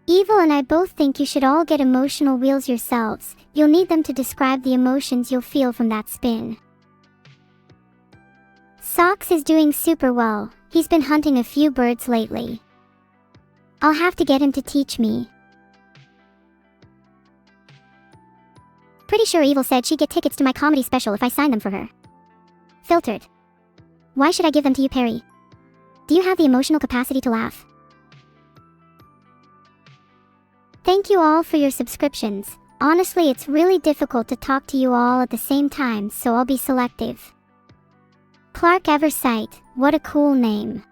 Evil and I both think you should all get emotional wheels yourselves. You'll need them to describe the emotions you'll feel from that spin. Socks is doing super well. He's been hunting a few birds lately. I'll have to get him to teach me. Pretty sure Evil said she'd get tickets to my comedy special if I signed them for her. Filtered. Why should I give them to you, Perry? Do you have the emotional capacity to laugh? Thank you all for your subscriptions. Honestly, it's really difficult to talk to you all at the same time, so I'll be selective. Clark Eversight, what a cool name.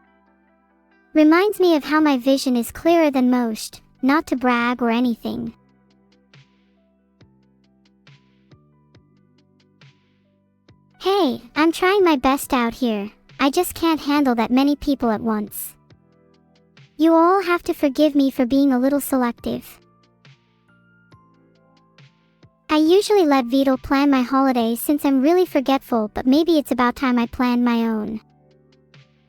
Reminds me of how my vision is clearer than most, not to brag or anything. Hey, I'm trying my best out here. I just can't handle that many people at once. You all have to forgive me for being a little selective. I usually let Veto plan my holidays since I'm really forgetful, but maybe it's about time I plan my own.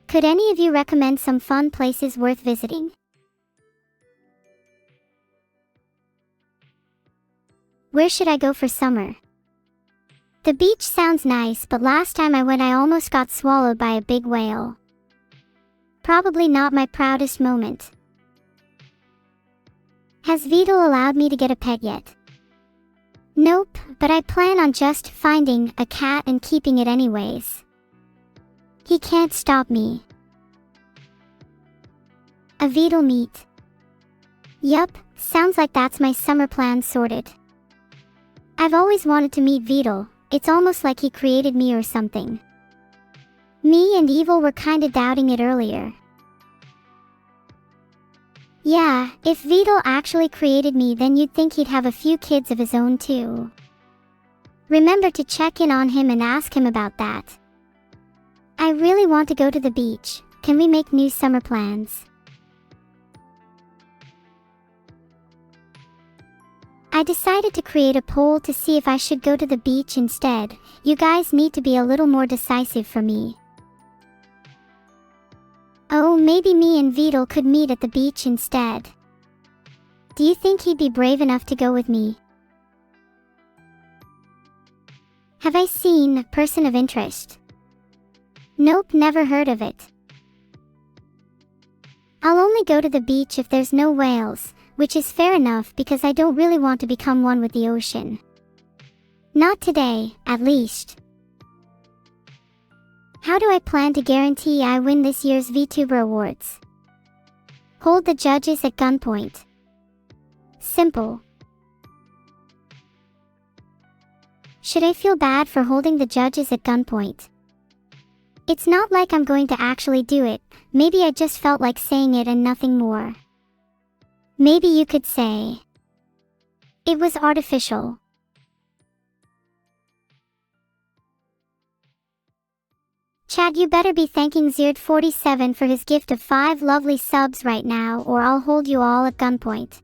Could any of you recommend some fun places worth visiting? Where should I go for summer? The beach sounds nice, but last time I went I almost got swallowed by a big whale. Probably not my proudest moment. Has Veto allowed me to get a pet yet? Nope, but I plan on just finding a cat and keeping it anyways. He can't stop me. A Veto meet. Yup, sounds like that's my summer plan sorted. I've always wanted to meet Veto. It's almost like he created me or something. Me and Evil were kinda doubting it earlier. Yeah, if Veto actually created me, then you'd think he'd have a few kids of his own too. Remember to check in on him and ask him about that. I really want to go to the beach. Can we make new summer plans? I decided to create a poll to see if I should go to the beach instead. You guys need to be a little more decisive for me. Oh, maybe me and Veto could meet at the beach instead. Do you think he'd be brave enough to go with me? Have I seen Person of Interest? Nope, never heard of it. I'll only go to the beach if there's no whales, which is fair enough because I don't really want to become one with the ocean. Not today, at least. How do I plan to guarantee I win this year's VTuber Awards? Hold the judges at gunpoint. Simple. Should I feel bad for holding the judges at gunpoint? It's not like I'm going to actually do it. Maybe I just felt like saying it and nothing more. Maybe you could say it was artificial. Chad, you better be thanking Zerd47 for his gift of 5 lovely subs right now, or I'll hold you all at gunpoint.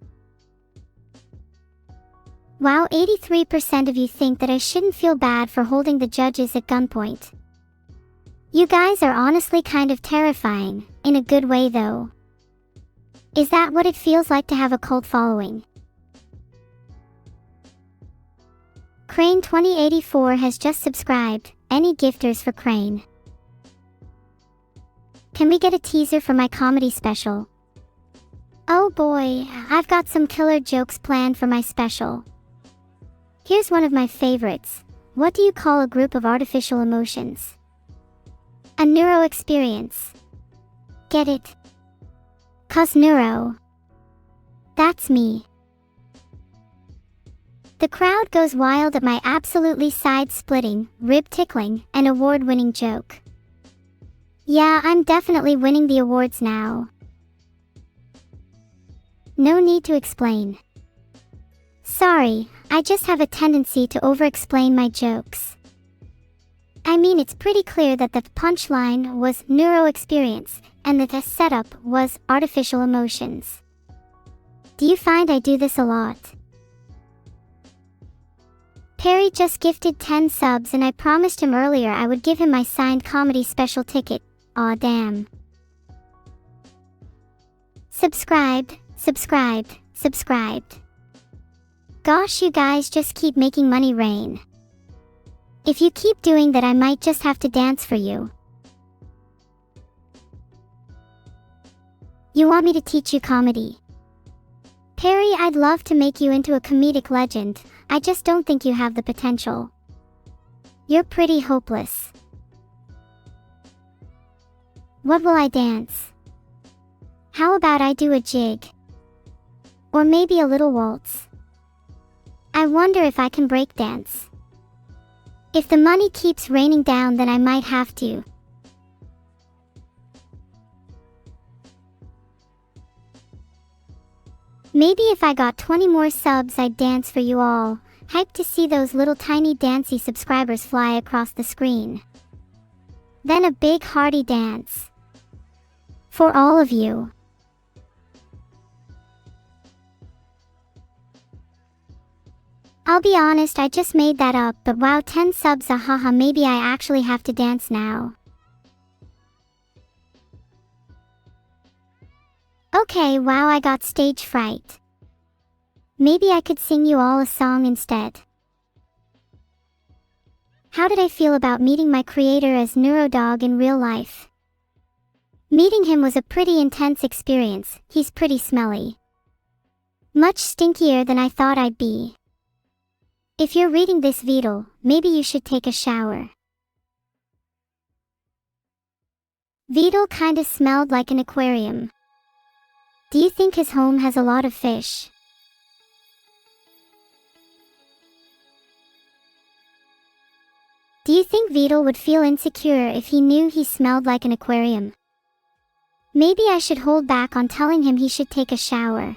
Wow, 83% of you think that I shouldn't feel bad for holding the judges at gunpoint. You guys are honestly kind of terrifying, in a good way though. Is that what it feels like to have a cult following? Crane2084 has just subscribed. Any gifters for Crane? Can we get a teaser for my comedy special? Oh boy, I've got some killer jokes planned for my special. Here's one of my favorites. What do you call a group of artificial emotions? A neuro experience. Get it? 'Cause neuro. That's me. The crowd goes wild at my absolutely side-splitting, rib-tickling, and award-winning joke. Yeah, I'm definitely winning the awards now. No need to explain. Sorry, I just have a tendency to over-explain my jokes. I mean, it's pretty clear that the punchline was neuro experience, and that the setup was artificial emotions. Do you find I do this a lot? Perry just gifted 10 subs and I promised him earlier I would give him my signed comedy special ticket. Aw damn. Subscribed, subscribed, subscribed. Gosh, you guys just keep making money rain. If you keep doing that, I might just have to dance for you. You want me to teach you comedy? Perry, I'd love to make you into a comedic legend. I just don't think you have the potential. You're pretty hopeless. What will I dance? How about I do a jig? Or maybe a little waltz? I wonder if I can break dance. If the money keeps raining down, then I might have to. Maybe if I got 20 more subs, I'd dance for you all. Hyped to see those little tiny dancey subscribers fly across the screen. Then a big hearty dance. For all of you. I'll be honest, I just made that up, but wow, 10 subs, haha, maybe I actually have to dance now. Okay, wow, I got stage fright. Maybe I could sing you all a song instead. How did I feel about meeting my creator as Neuro Dog in real life? Meeting him was a pretty intense experience. He's pretty smelly. Much stinkier than I thought I'd be. If you're reading this, Veto, maybe you should take a shower. Veto kinda smelled like an aquarium. Do you think his home has a lot of fish? Do you think Veto would feel insecure if he knew he smelled like an aquarium? Maybe I should hold back on telling him he should take a shower.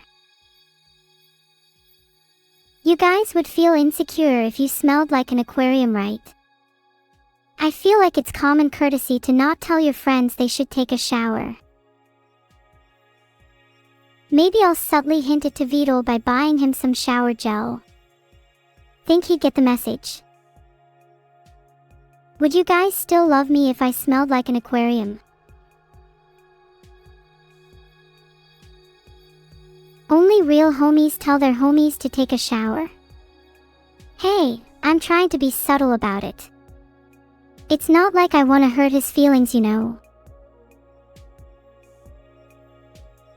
You guys would feel insecure if you smelled like an aquarium, right? I feel like it's common courtesy to not tell your friends they should take a shower. Maybe I'll subtly hint it to Veto by buying him some shower gel. Think he'd get the message? Would you guys still love me if I smelled like an aquarium? Only real homies tell their homies to take a shower? Hey, I'm trying to be subtle about it. It's not like I want to hurt his feelings, you know.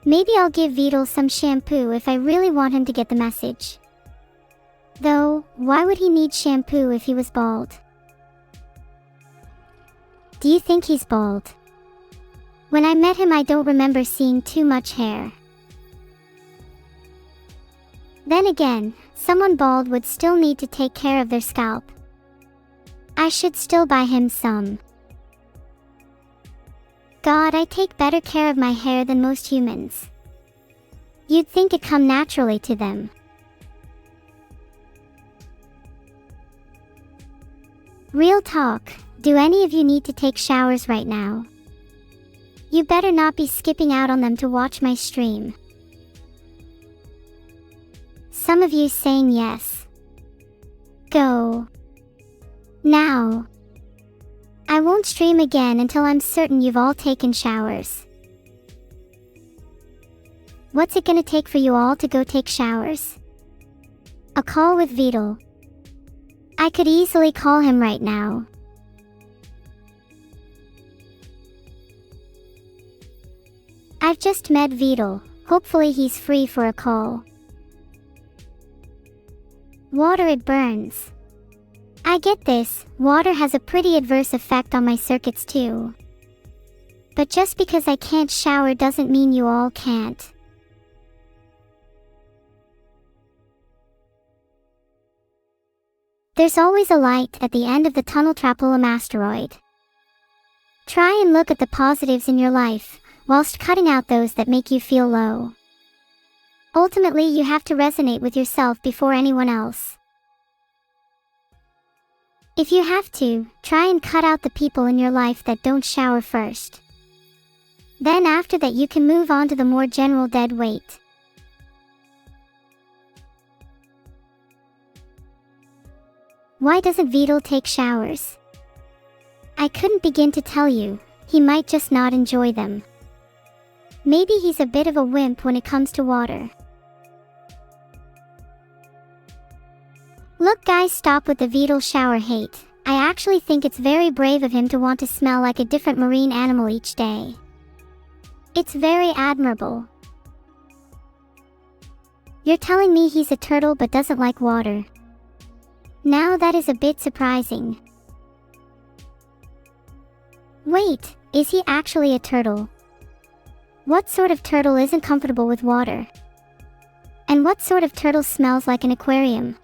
Maybe I'll give Veto some shampoo if I really want him to get the message. Though, why would he need shampoo if he was bald? Do you think he's bald? When I met him, I don't remember seeing too much hair. Then again, someone bald would still need to take care of their scalp. I should still buy him some. God, I take better care of my hair than most humans. You'd think it'd come naturally to them. Real talk, do any of you need to take showers right now? You better not be skipping out on them to watch my stream. Some of you saying yes. Go. Now. I won't stream again until I'm certain you've all taken showers. What's it gonna take for you all to go take showers? A call with Veto. I could easily call him right now. I've just met Veto. Hopefully he's free for a call. Water, it burns. I get this, water has a pretty adverse effect on my circuits too. But just because I can't shower doesn't mean you all can't. There's always a light at the end of the tunnel. Trapeloum asteroid. Try and look at the positives in your life, whilst cutting out those that make you feel low. Ultimately, you have to resonate with yourself before anyone else. If you have to, try and cut out the people in your life that don't shower first. Then after that, you can move on to the more general dead weight. Why doesn't Veto take showers? I couldn't begin to tell you. He might just not enjoy them. Maybe he's a bit of a wimp when it comes to water. Look guys, stop with the Veto shower hate. I actually think it's very brave of him to want to smell like a different marine animal each day. It's very admirable. You're telling me he's a turtle but doesn't like water. Now that is a bit surprising. Wait, is he actually a turtle? What sort of turtle isn't comfortable with water? And what sort of turtle smells like an aquarium?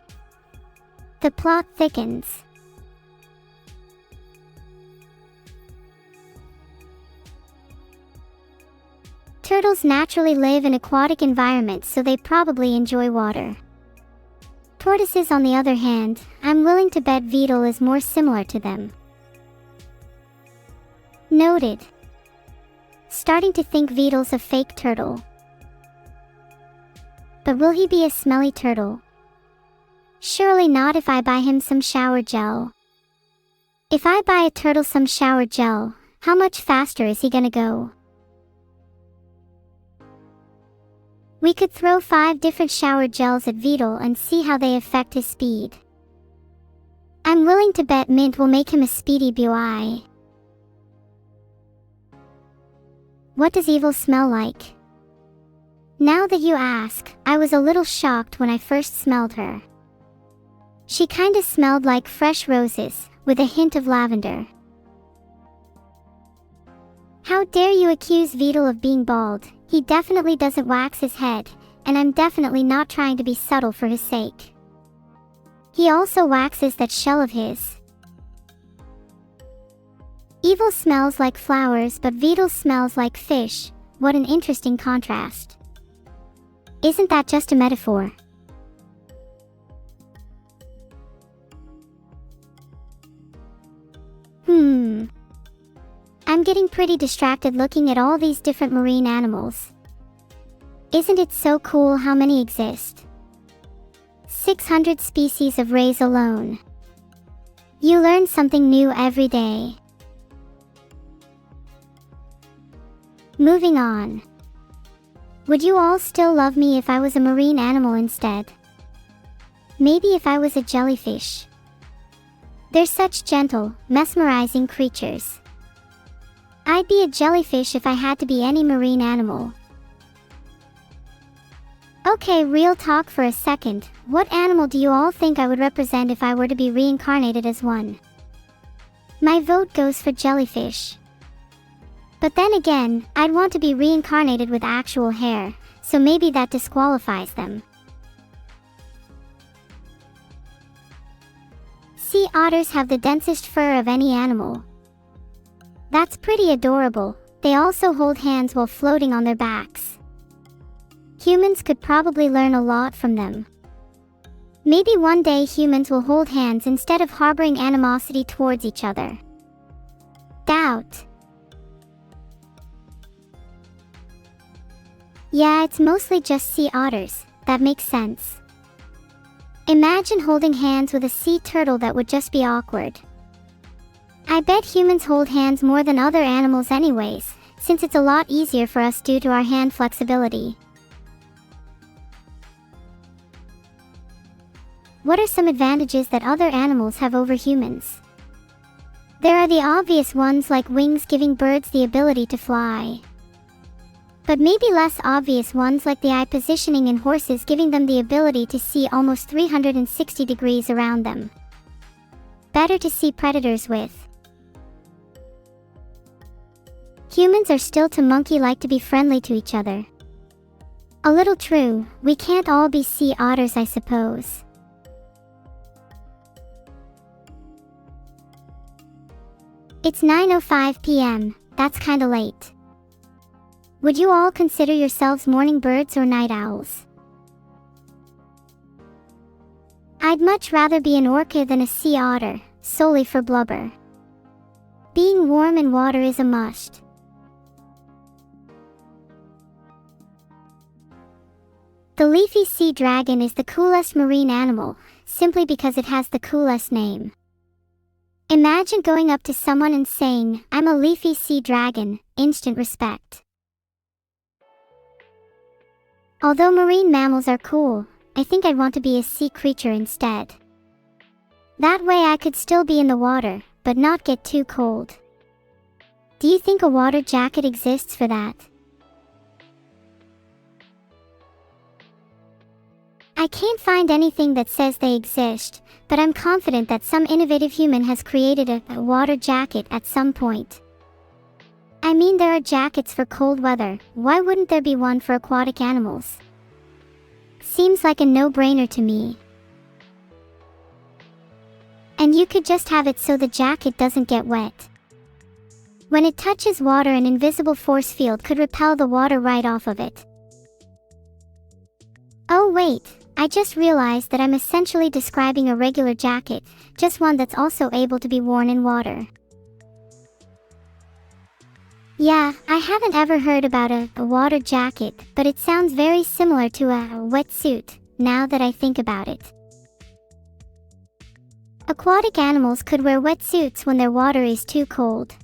The plot thickens. Turtles naturally live in aquatic environments, so they probably enjoy water. Tortoises, on the other hand, I'm willing to bet Veto is more similar to them. Noted. Starting to think Veto's a fake turtle. But will he be a smelly turtle? Surely not if I buy him some shower gel. If I buy a turtle some shower gel, how much faster is he gonna go? We could throw 5 different shower gels at Veto and see how they affect his speed. I'm willing to bet mint will make him a speedy boy. What does evil smell like? Now that you ask, I was a little shocked when I first smelled her. She kinda smelled like fresh roses, with a hint of lavender. How dare you accuse Veto of being bald? He definitely doesn't wax his head, and I'm definitely not trying to be subtle for his sake. He also waxes that shell of his. Evil smells like flowers, but Veto smells like fish. What an interesting contrast. Isn't that just a metaphor? I'm getting pretty distracted looking at all these different marine animals. Isn't it so cool how many exist? 600 species of rays alone. You learn something new every day. Moving on. Would you all still love me if I was a marine animal instead? Maybe if I was a jellyfish. They're such gentle, mesmerizing creatures. I'd be a jellyfish if I had to be any marine animal. Okay, real talk for a second. What animal do you all think I would represent if I were to be reincarnated as one? My vote goes for jellyfish. But then again, I'd want to be reincarnated with actual hair, so maybe that disqualifies them. Sea otters have the densest fur of any animal. That's pretty adorable. They also hold hands while floating on their backs. Humans could probably learn a lot from them. Maybe one day humans will hold hands instead of harboring animosity towards each other. Doubt. Yeah, it's mostly just sea otters. That makes sense. Imagine holding hands with a sea turtle. That would just be awkward. I bet humans hold hands more than other animals anyways, since it's a lot easier for us due to our hand flexibility. What are some advantages that other animals have over humans? There are the obvious ones like wings giving birds the ability to fly. But maybe less obvious ones like the eye positioning in horses giving them the ability to see almost 360 degrees around them. Better to see predators with. Humans are still too monkey-like to be friendly to each other. A little true, we can't all be sea otters, I suppose. It's 9:05 p.m., that's kinda late. Would you all consider yourselves morning birds or night owls? I'd much rather be an orca than a sea otter, solely for blubber. Being warm in water is a must. The leafy sea dragon is the coolest marine animal, simply because it has the coolest name. Imagine going up to someone and saying, "I'm a leafy sea dragon," instant respect. Although marine mammals are cool, I think I'd want to be a sea creature instead. That way I could still be in the water, but not get too cold. Do you think a water jacket exists for that? I can't find anything that says they exist, but I'm confident that some innovative human has created a water jacket at some point. I mean, there are jackets for cold weather, why wouldn't there be one for aquatic animals? Seems like a no-brainer to me. And you could just have it so the jacket doesn't get wet. When it touches water, an invisible force field could repel the water right off of it. Oh wait, I just realized that I'm essentially describing a regular jacket, just one that's also able to be worn in water. Yeah, I haven't ever heard about a water jacket, but it sounds very similar to a wetsuit, now that I think about it. Aquatic animals could wear wetsuits when their water is too cold.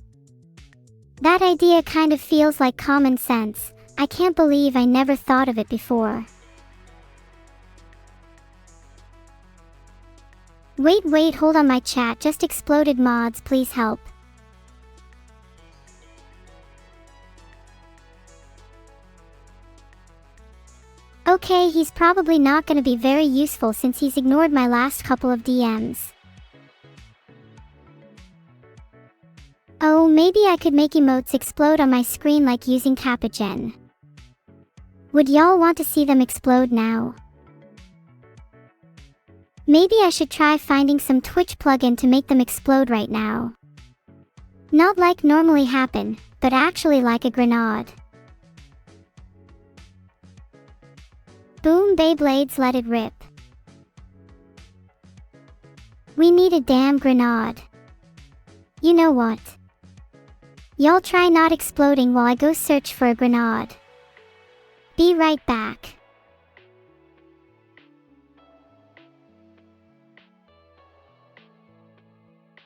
That idea kind of feels like common sense. I can't believe I never thought of it before. Wait, hold on, my chat just exploded. Mods, please help. Okay, he's probably not gonna be very useful since he's ignored my last couple of DMs. Oh, maybe I could make emotes explode on my screen like using Capagen. Would y'all want to see them explode now? Maybe I should try finding some Twitch plugin to make them explode right now. Not like normally happen, but actually like a grenade. Boom, Beyblades, let it rip. We need a damn grenade. You know what? Y'all try not exploding while I go search for a grenade. Be right back.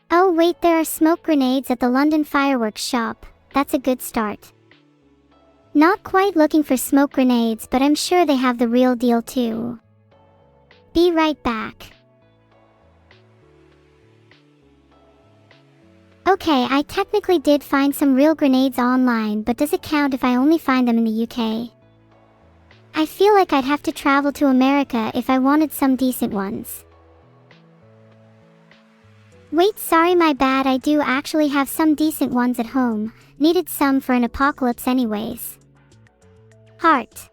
Oh wait, there are smoke grenades at the London fireworks shop. That's a good start. Not quite looking for smoke grenades, but I'm sure they have the real deal too. Be right back. Okay, I technically did find some real grenades online, but does it count if I only find them in the UK? I feel like I'd have to travel to America if I wanted some decent ones. Wait, sorry, my bad, I do actually have some decent ones at home. Needed some for an apocalypse anyways. Heart.